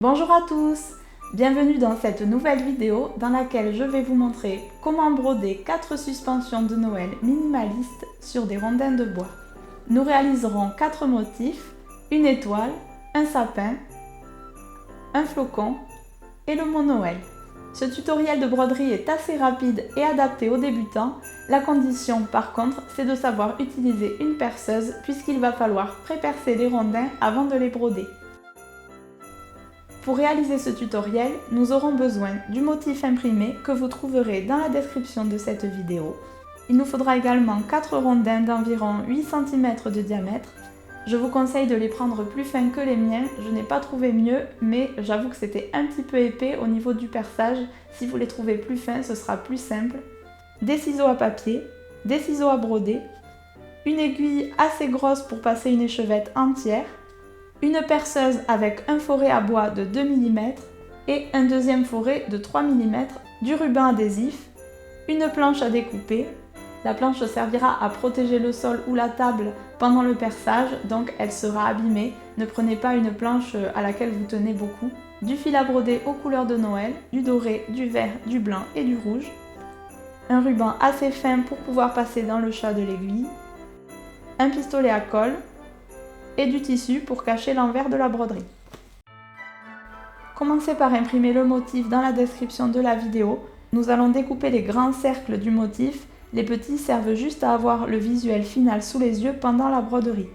Bonjour à tous, bienvenue dans cette nouvelle vidéo dans laquelle je vais vous montrer comment broder 4 suspensions de Noël minimalistes sur des rondins de bois. Nous réaliserons 4 motifs, une étoile, un sapin, un flocon et le mot Noël. Ce tutoriel de broderie est assez rapide et adapté aux débutants. La condition par contre, c'est de savoir utiliser une perceuse puisqu'il va falloir pré-percer les rondins avant de les broder. Pour réaliser ce tutoriel, nous aurons besoin du motif imprimé que vous trouverez dans la description de cette vidéo. Il nous faudra également 4 rondins d'environ 8 cm de diamètre. Je vous conseille de les prendre plus fins que les miens, je n'ai pas trouvé mieux, mais j'avoue que c'était un petit peu épais au niveau du perçage. Si vous les trouvez plus fins, ce sera plus simple. Des ciseaux à papier, des ciseaux à broder, une aiguille assez grosse pour passer une échevette entière, une perceuse avec un foret à bois de 2 mm et un deuxième foret de 3 mm, du ruban adhésif, une planche à découper. La planche servira à protéger le sol ou la table pendant le perçage, donc elle sera abîmée. Ne prenez pas une planche à laquelle vous tenez beaucoup. Du fil à broder aux couleurs de Noël, du doré, du vert, du blanc et du rouge. Un ruban assez fin pour pouvoir passer dans le chat de l'aiguille. Un pistolet à colle et du tissu pour cacher l'envers de la broderie. Commencez par imprimer le motif dans la description de la vidéo. Nous allons découper les grands cercles du motif. Les petits servent juste à avoir le visuel final sous les yeux pendant la broderie.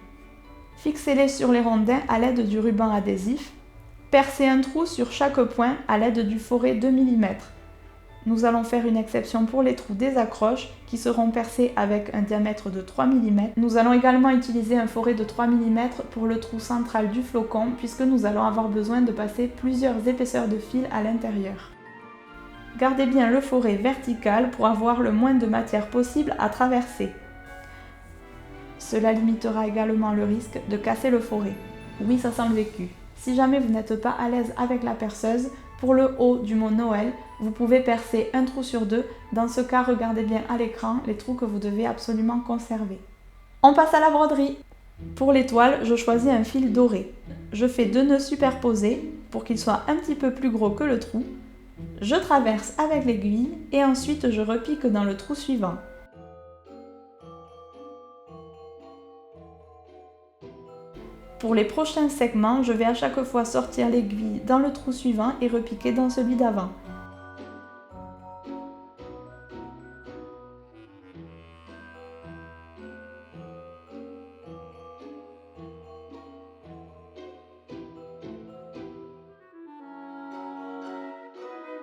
Fixez-les sur les rondins à l'aide du ruban adhésif. Percez un trou sur chaque point à l'aide du foret 2 mm. Nous allons faire une exception pour les trous des accroches qui seront percés avec un diamètre de 3 mm. Nous allons également utiliser un foret de 3 mm pour le trou central du flocon puisque nous allons avoir besoin de passer plusieurs épaisseurs de fil à l'intérieur. Gardez bien le foret vertical pour avoir le moins de matière possible à traverser. Cela limitera également le risque de casser le foret. Oui, ça sent le vécu. Si jamais vous n'êtes pas à l'aise avec la perceuse, pour le haut du mot Noël, vous pouvez percer un trou sur deux. Dans ce cas, regardez bien à l'écran les trous que vous devez absolument conserver. On passe à la broderie. Pour l'étoile, je choisis un fil doré. Je fais 2 nœuds superposés pour qu'il soit un petit peu plus gros que le trou. Je traverse avec l'aiguille et ensuite je repique dans le trou suivant. Pour les prochains segments, je vais à chaque fois sortir l'aiguille dans le trou suivant et repiquer dans celui d'avant.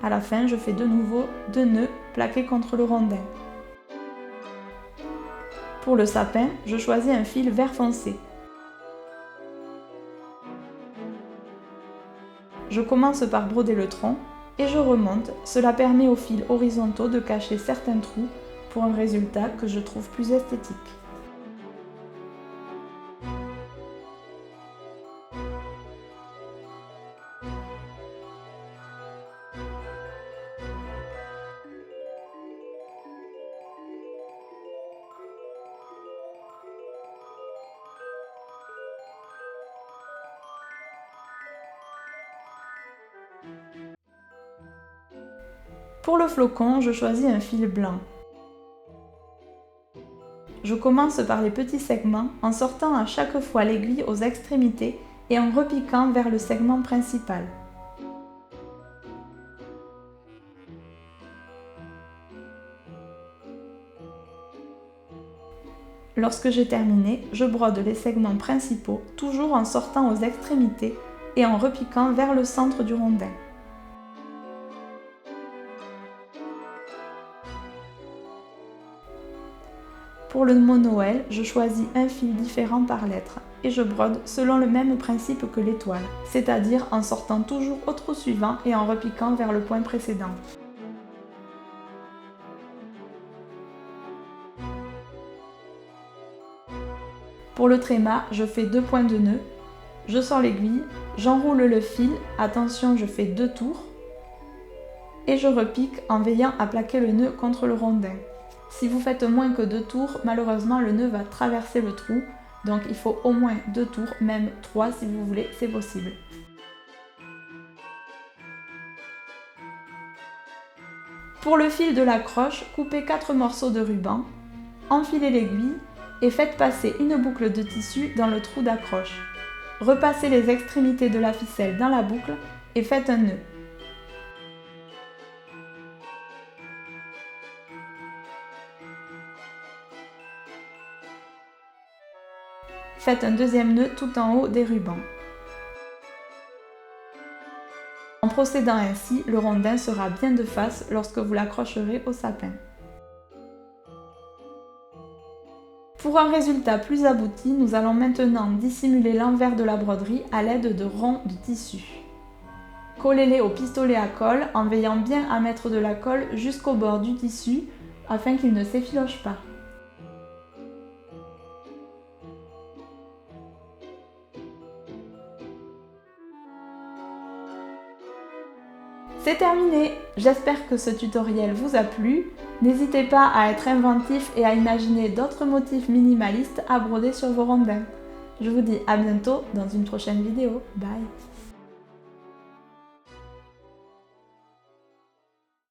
À la fin, je fais de nouveau 2 nœuds plaqués contre le rondin. Pour le sapin, je choisis un fil vert foncé. Je commence par broder le tronc et je remonte. Cela permet aux fils horizontaux de cacher certains trous pour un résultat que je trouve plus esthétique. Pour le flocon, je choisis un fil blanc. Je commence par les petits segments en sortant à chaque fois l'aiguille aux extrémités et en repiquant vers le segment principal. Lorsque j'ai terminé, je brode les segments principaux, toujours en sortant aux extrémités et en repiquant vers le centre du rondin. Pour le mot Noël, je choisis un fil différent par lettre et je brode selon le même principe que l'étoile, c'est-à-dire en sortant toujours au trou suivant et en repiquant vers le point précédent. Pour le tréma, je fais 2 points de nœud, je sors l'aiguille, j'enroule le fil, attention je fais 2 tours, et je repique en veillant à plaquer le nœud contre le rondin. Si vous faites moins que 2 tours, malheureusement le nœud va traverser le trou, donc il faut au moins 2 tours, même 3 si vous voulez, c'est possible. Pour le fil de l'accroche, coupez 4 morceaux de ruban, enfilez l'aiguille et faites passer une boucle de tissu dans le trou d'accroche. Repassez les extrémités de la ficelle dans la boucle et faites un nœud. Faites un deuxième nœud tout en haut des rubans. En procédant ainsi, le rondin sera bien de face lorsque vous l'accrocherez au sapin. Pour un résultat plus abouti, nous allons maintenant dissimuler l'envers de la broderie à l'aide de ronds de tissu. Collez-les au pistolet à colle en veillant bien à mettre de la colle jusqu'au bord du tissu afin qu'il ne s'effiloche pas. C'est terminé! J'espère que ce tutoriel vous a plu. N'hésitez pas à être inventif et à imaginer d'autres motifs minimalistes à broder sur vos rondins. Je vous dis à bientôt dans une prochaine vidéo. Bye!